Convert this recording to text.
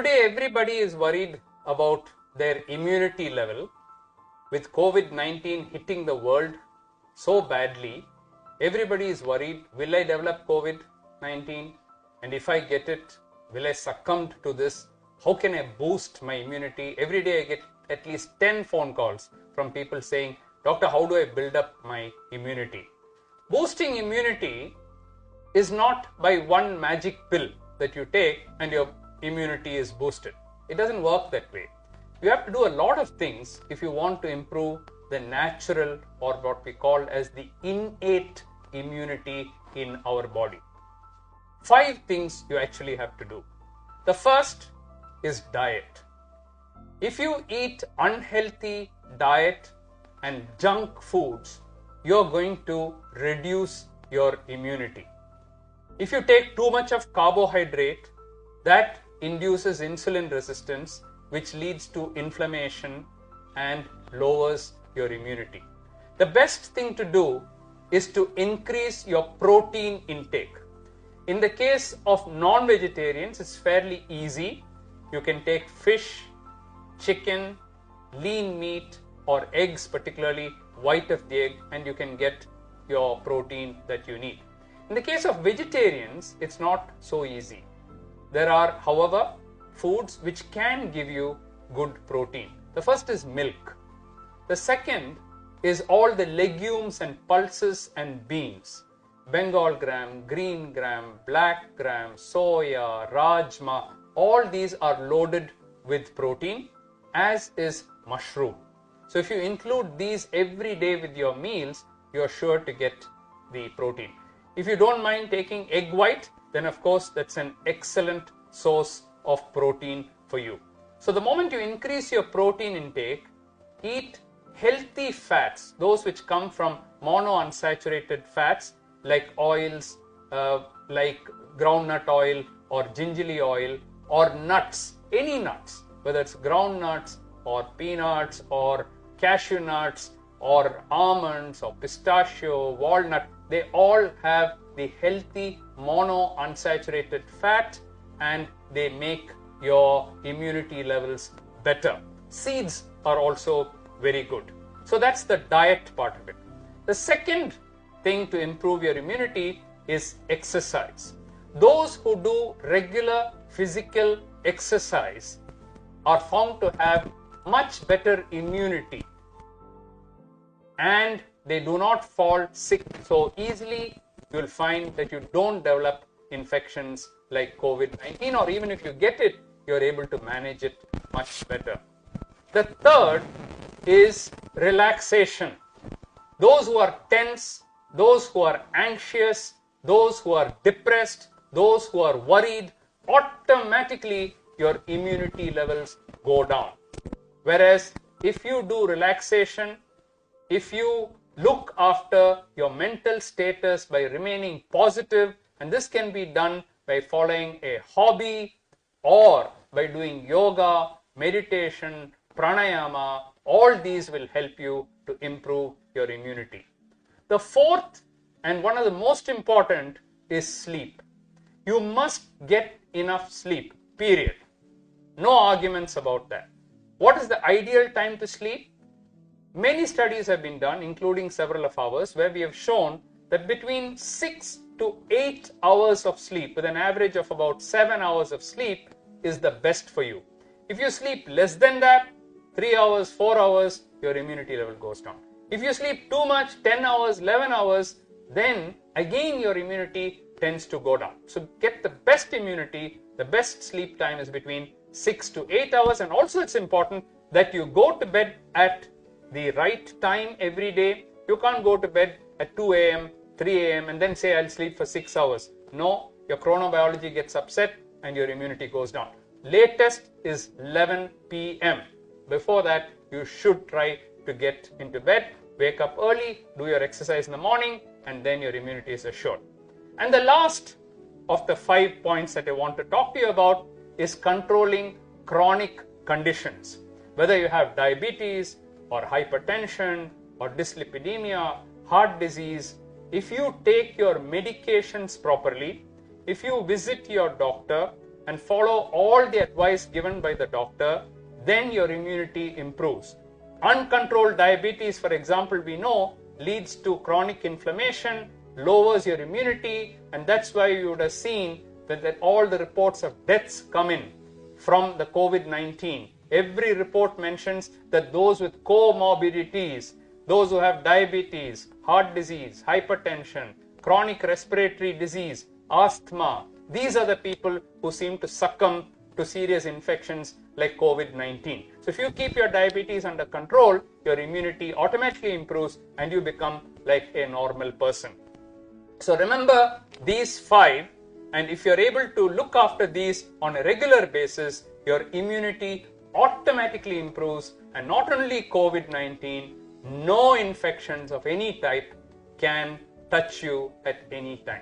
Today, everybody is worried about their immunity level. With COVID-19 hitting the world so badly, everybody is worried, will I develop COVID-19? And if I get it, will I succumb to this? How can I boost my immunity? Every day I get at least 10 phone calls from people saying, Doctor, how do I build up my immunity? Boosting immunity is not by one magic pill that you take and your immunity is boosted. It doesn't work that way. You have to do a lot of things if you want to improve the natural, or what we call as the innate immunity in our body. 5 things you actually have to do. The first is diet. If you eat unhealthy diet and junk foods, you're going to reduce your immunity. If you take too much of carbohydrate, that induces insulin resistance, which leads to inflammation and lowers your immunity. The best thing to do is to increase your protein intake. In the case of non-vegetarians, it's fairly easy. You can take fish, chicken, lean meat, or eggs, particularly white of the egg, and you can get your protein that you need. In the case of vegetarians, it's not so easy. There are, however, foods which can give you good protein. The first is milk. The second is all the legumes and pulses and beans. Bengal gram, green gram, black gram, soya, rajma, all these are loaded with protein, as is mushroom. So if you include these every day with your meals, you are sure to get the protein. If you don't mind taking egg white, then of course that's an excellent source of protein for you. So the moment you increase your protein intake, eat healthy fats, those which come from monounsaturated fats like oils, like groundnut oil or gingerly oil, or nuts, any nuts, whether it's groundnuts or peanuts or cashew nuts or almonds or pistachio, walnut, they all have the healthy monounsaturated fat and they make your immunity levels better. Seeds are also very good. So that's the diet part of it. The second thing to improve your immunity is exercise. Those who do regular physical exercise are found to have much better immunity and they do not fall sick so easily. You will find that you don't develop infections like COVID-19, or even if you get it, you're able to manage it much better. The third is relaxation. Those who are tense, those who are anxious, those who are depressed, those who are worried, automatically your immunity levels go down. Whereas if you do relaxation, if you look after your mental status by remaining positive, and this can be done by following a hobby or by doing yoga, meditation, pranayama, all these will help you to improve your immunity. The fourth and one of the most important is sleep. You must get enough sleep, period. No arguments about that. What is the ideal time to sleep? Many studies have been done, including several of ours, where we have shown that between 6 to 8 hours of sleep, with an average of about 7 hours of sleep, is the best for you. If you sleep less than that, 3 hours, 4 hours, your immunity level goes down. If you sleep too much, 10 hours, 11 hours, then again your immunity tends to go down. So get the best immunity, the best sleep time is between 6 to 8 hours, and also it's important that you go to bed at the right time every day. You can't go to bed at 2 a.m., 3 a.m. and then say I'll sleep for 6 hours. No, your chronobiology gets upset and your immunity goes down. Latest is 11 p.m. Before that, you should try to get into bed, wake up early, do your exercise in the morning, and then your immunity is assured. And the last of the 5 points that I want to talk to you about is controlling chronic conditions. Whether you have diabetes or hypertension or dyslipidemia, heart disease, if you take your medications properly, if you visit your doctor, and follow all the advice given by the doctor, then your immunity improves. Uncontrolled diabetes, for example, we know leads to chronic inflammation, lowers your immunity, and that's why you would have seen that all the reports of deaths come in from the COVID-19. Every report mentions that those with comorbidities, those who have diabetes, heart disease, hypertension, chronic respiratory disease, asthma, these are the people who seem to succumb to serious infections like COVID-19. So if you keep your diabetes under control, your immunity automatically improves and you become like a normal person. So remember these 5, and if you're able to look after these on a regular basis, your immunity automatically improves, and not only COVID-19, no infections of any type can touch you at any time.